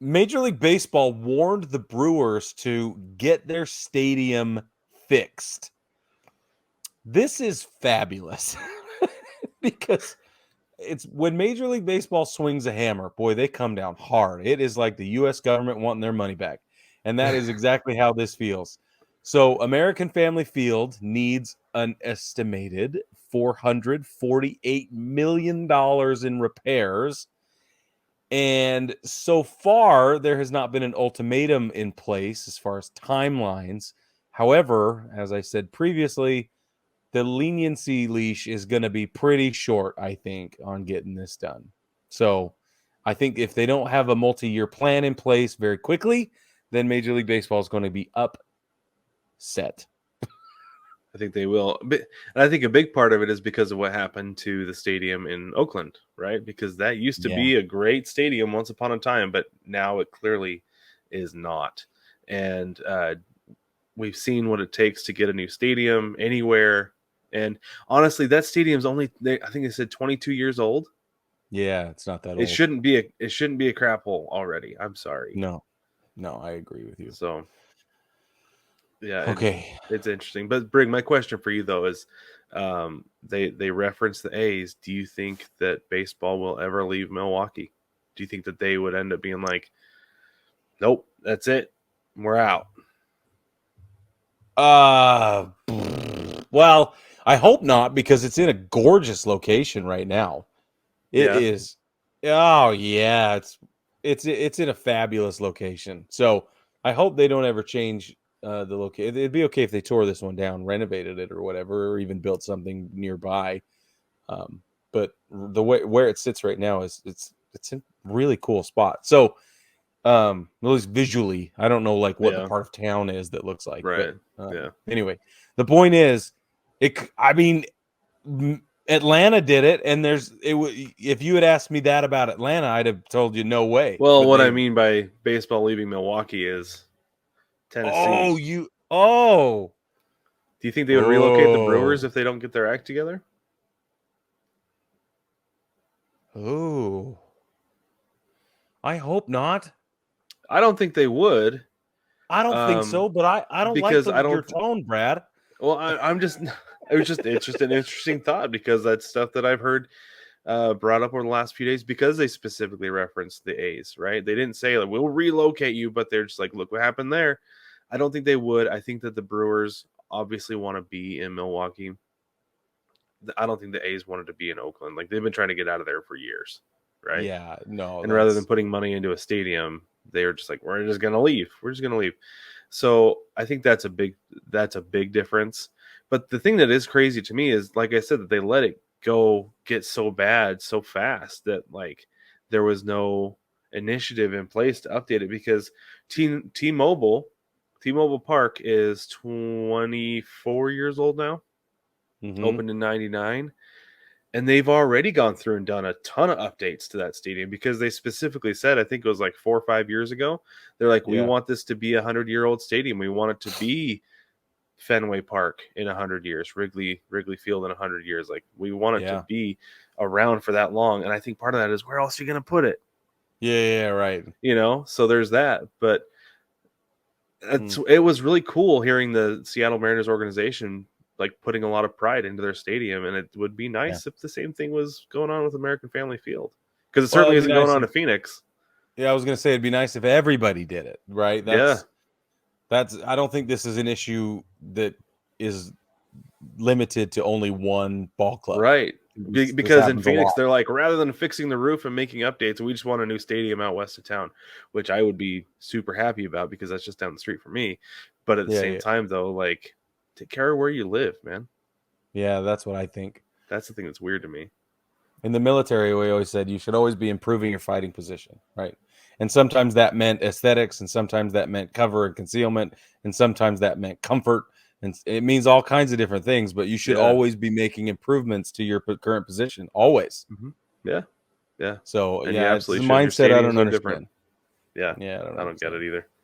Major League Baseball warned the Brewers to get their stadium fixed. This is fabulous because it's when Major League Baseball swings a hammer, boy, they come down hard. It is like the U.S. government wanting their money back. And that is exactly how this feels. So, American Family Field needs an estimated $448 million in repairs. And so far, there has not been an ultimatum in place as far as timelines. However, as I said previously, the leniency leash is going to be pretty short, I think, on getting this done. So I think if they don't have a multi-year plan in place very quickly, then Major League Baseball is going to be upset. I think they will. And I think a big part of it is because of what happened to the stadium in Oakland, right? Because that used to be a great stadium once upon a time, but now it clearly is not. And we've seen what it takes to get a new stadium anywhere. And honestly, that stadium's only, I think they said 22 years old. Yeah, it's not that old. It shouldn't be a crap hole already. I'm sorry. No, I agree with you. So, yeah, okay, it's interesting. But Brig, my question for you though is, they reference the A's. Do you think that baseball will ever leave Milwaukee? Do you think that they would end up being like, nope, that's it, we're out? Well, I hope not, because it's in a gorgeous location right now. It is. Oh yeah, it's in a fabulous location. So I hope they don't ever change the location. It'd be okay if they tore this one down, renovated it, or whatever, or even built something nearby. But the way where it sits right now is it's in a really cool spot. So at least visually, I don't know like what the part of town is that looks like. Right. But, anyway, the point is, Atlanta did it, and if you had asked me that about Atlanta, I'd have told you no way. Well, what I mean by baseball leaving Milwaukee is Tennessee. Do you think they would relocate the Brewers if they don't get their act together? Oh, I hope not. I don't think they would. I don't think so, but I don't like your tone, Brad. Well, it's just an interesting thought, because that's stuff that I've heard brought up over the last few days, because they specifically referenced the A's, right? They didn't say like we'll relocate you, but they're just like, look what happened there. I don't think they would. I think that the Brewers obviously want to be in Milwaukee. I don't think the A's wanted to be in Oakland. Like, they've been trying to get out of there for years, right? Yeah, no. And rather than putting money into a stadium, they were just like, we're just gonna leave. We're just gonna leave. So I think that's a big difference. But the thing that is crazy to me is, like I said, that they let it get so bad so fast that like there was no initiative in place to update it, because T-Mobile Park is 24 years old now. Opened in 99, and they've already gone through and done a ton of updates to that stadium, because they specifically said, I think it was like 4 or 5 years ago, they're like, we want this to be 100-year-old stadium. We want it to be Fenway Park in 100 years, Wrigley Field in 100 years. Like, we want it to be around for that long. And I think part of that is, where else are you going to put it? Yeah, right. So there's that. But it was really cool hearing the Seattle Mariners organization like putting a lot of pride into their stadium, and it would be nice if the same thing was going on with American Family Field, because it certainly isn't going on to Phoenix. Yeah, I was going to say it'd be nice if everybody did it, right? That's I don't think this is an issue that is limited to only one ball club, right? Because in Phoenix, they're like, rather than fixing the roof and making updates, we just want a new stadium out west of town, which I would be super happy about, because that's just down the street for me. But at the same time, though, like, take care of where you live, man. Yeah, that's what I think. That's the thing that's weird to me. In the military, we always said you should always be improving your fighting position, right? And sometimes that meant aesthetics, and sometimes that meant cover and concealment, and sometimes that meant comfort. And it means all kinds of different things, but you should always be making improvements to your current position, always. Yeah. So, and it's a mindset I don't understand. Yeah, I don't get it either.